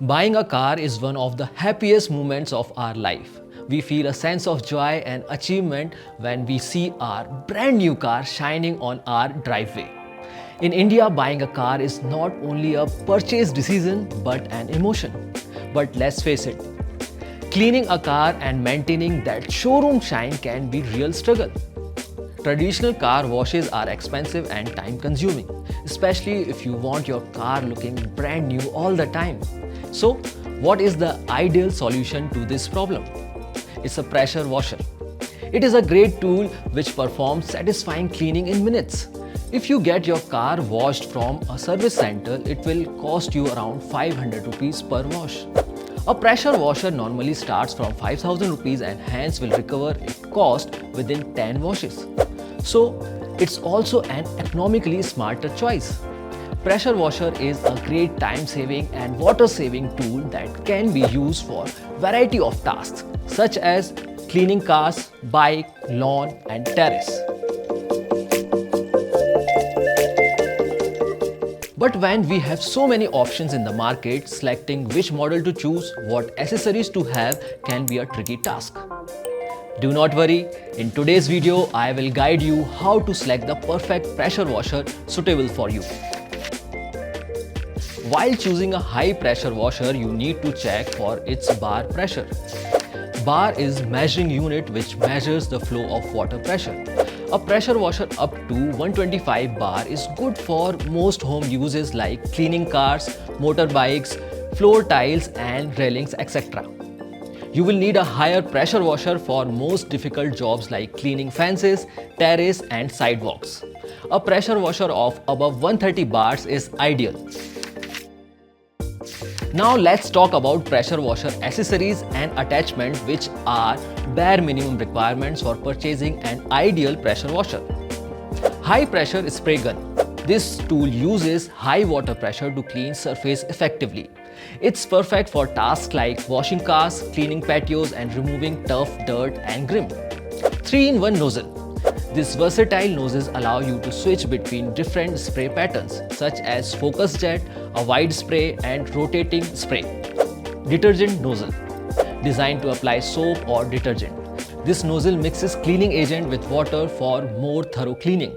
Buying a car is one of the happiest moments of our life. We feel a sense of joy and achievement when we see our brand new car shining on our driveway. In India, buying a car is not only a purchase decision but an emotion. But let's face it, cleaning a car and maintaining that showroom shine can be real struggle. Traditional car washes are expensive and time consuming, especially if you want your car looking brand new all the time. So, what is the ideal solution to this problem? It's a pressure washer. It is a great tool which performs satisfying cleaning in minutes. If you get your car washed from a service center, it will cost you around 500 rupees per wash. A pressure washer normally starts from 5000 rupees and hence will recover its cost within 10 washes. So, it's also an economically smarter choice. Pressure washer is a great time-saving and water-saving tool that can be used for variety of tasks such as cleaning cars, bike, lawn and terrace. But when we have so many options in the market, selecting which model to choose, what accessories to have can be a tricky task. Do not worry, in today's video I will guide you how to select the perfect pressure washer suitable for you. While choosing a high pressure washer, you need to check for its bar pressure. Bar is measuring unit which measures the flow of water pressure. A pressure washer up to 125 bar is good for most home uses like cleaning cars, motorbikes, floor tiles and railings, etc. You will need a higher pressure washer for most difficult jobs like cleaning fences, terrace and sidewalks. A pressure washer of above 130 bars is ideal. Now let's talk about pressure washer accessories and attachments which are bare minimum requirements for purchasing an ideal pressure washer. High pressure spray gun. This tool uses high water pressure to clean surface effectively. It's perfect for tasks like washing cars, cleaning patios and removing tough dirt and grime. 3-in-1 nozzle. These versatile nozzles allow you to switch between different spray patterns such as focus jet, a wide spray and rotating spray. Detergent nozzle. Designed to apply soap or detergent. This nozzle mixes cleaning agent with water for more thorough cleaning.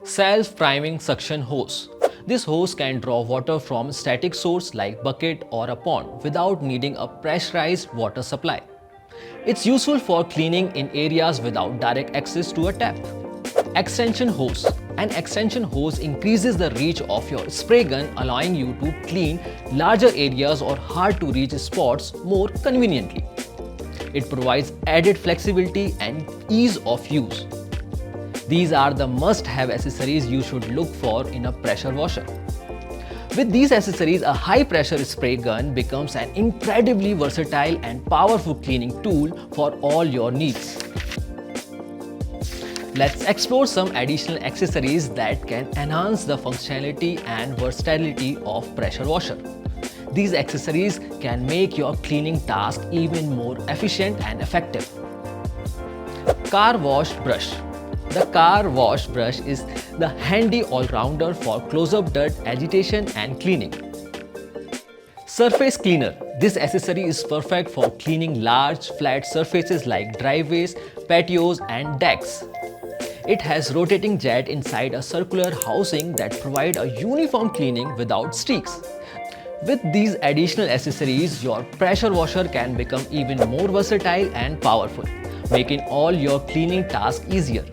Self-priming suction hose. This hose can draw water from a static source like bucket or a pond without needing a pressurized water supply. It's useful for cleaning in areas without direct access to a tap. Extension hose. An extension hose increases the reach of your spray gun, allowing you to clean larger areas or hard to reach spots more conveniently. It provides added flexibility and ease of use. These are the must-have accessories you should look for in a pressure washer. With these accessories, a high-pressure spray gun becomes an incredibly versatile and powerful cleaning tool for all your needs. Let's explore some additional accessories that can enhance the functionality and versatility of pressure washer. These accessories can make your cleaning task even more efficient and effective. Car wash brush. The car wash brush is the handy all-rounder for close-up dirt agitation and cleaning. Surface cleaner. This accessory is perfect for cleaning large flat surfaces like driveways, patios and decks. It has rotating jet inside a circular housing that provide a uniform cleaning without streaks. With these additional accessories, your pressure washer can become even more versatile and powerful, making all your cleaning tasks easier.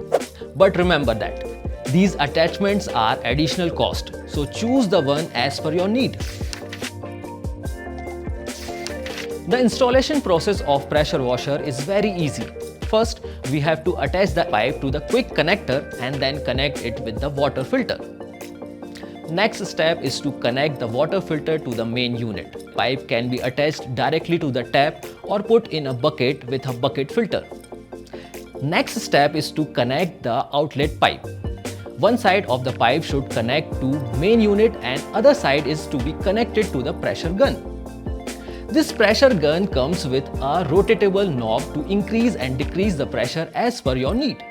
But remember that these attachments are additional cost, so choose the one as per your need. The installation process of pressure washer is very easy. First, we have to attach the pipe to the quick connector and then connect it with the water filter. Next step is to connect the water filter to the main unit. Pipe can be attached directly to the tap or put in a bucket with a bucket filter. Next step is to connect the outlet pipe. One side of the pipe should connect to main unit and other side is to be connected to the pressure gun. This pressure gun comes with a rotatable knob to increase and decrease the pressure as per your need.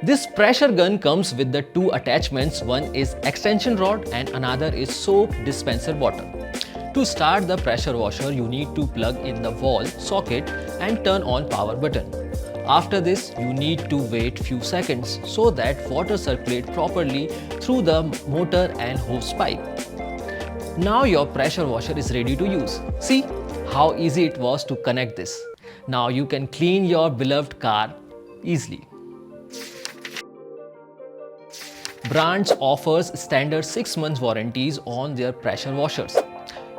This pressure gun comes with the two attachments, one is extension rod and another is soap dispenser bottle. To start the pressure washer, you need to plug in the wall socket and turn on power button. After this, you need to wait few seconds so that water circulates properly through the motor and hose pipe. Now your pressure washer is ready to use. See how easy it was to connect this. Now you can clean your beloved car easily. Brands offers standard 6 months warranties on their pressure washers.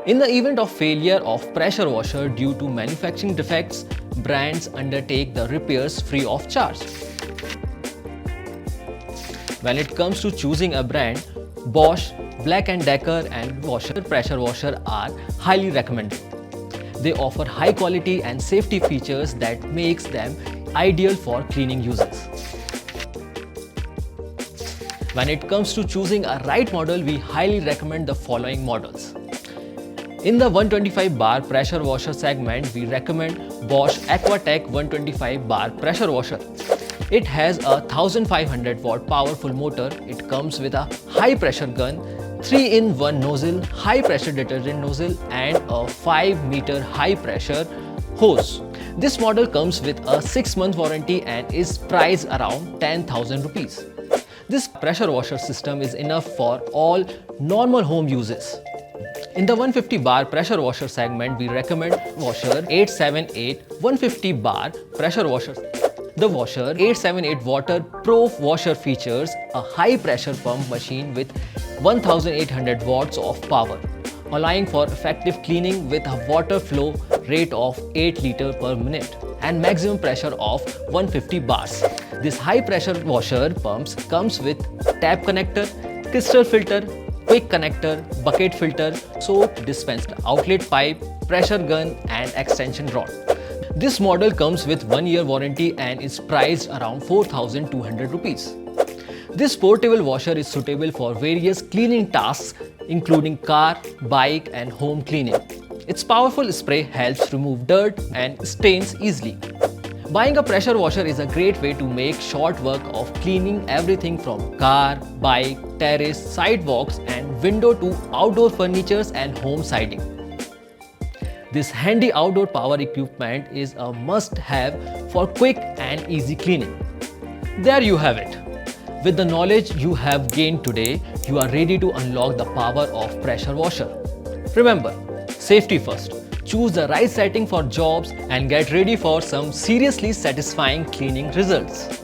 In the event of failure of pressure washer due to manufacturing defects, brands undertake the repairs free of charge. When it comes to choosing a brand, Bosch, Black & Decker and pressure washer are highly recommended. They offer high quality and safety features that makes them ideal for cleaning users. When it comes to choosing a right model, we highly recommend the following models. In the 125 bar pressure washer segment, we recommend Bosch Aquatech 125 bar pressure washer. It has a 1500 watt powerful motor. It comes with a high pressure gun, 3-in-1 nozzle, high pressure detergent nozzle and a 5-meter high pressure hose. This model comes with a 6-month warranty and is priced around 10,000 rupees. This pressure washer system is enough for all normal home uses. In the 150 bar pressure washer segment, we recommend washer 878 150 bar pressure washer. The washer 878 water pro washer features a high pressure pump machine with 1800 watts of power, allowing for effective cleaning with a water flow rate of 8 liters per minute and maximum pressure of 150 bars. This high pressure washer pumps comes with tap connector, crystal filter, quick connector, bucket filter, soap dispenser, outlet pipe, pressure gun and extension rod. This model comes with 1-year warranty and is priced around 4,200 rupees. This portable washer is suitable for various cleaning tasks including car, bike and home cleaning. Its powerful spray helps remove dirt and stains easily. Buying a pressure washer is a great way to make short work of cleaning everything from car, bike, terrace, sidewalks and window to outdoor furnitures and home siding. This handy outdoor power equipment is a must-have for quick and easy cleaning. There you have it. With the knowledge you have gained today, you are ready to unlock the power of pressure washer. Remember, safety first. Choose the right setting for jobs and get ready for some seriously satisfying cleaning results.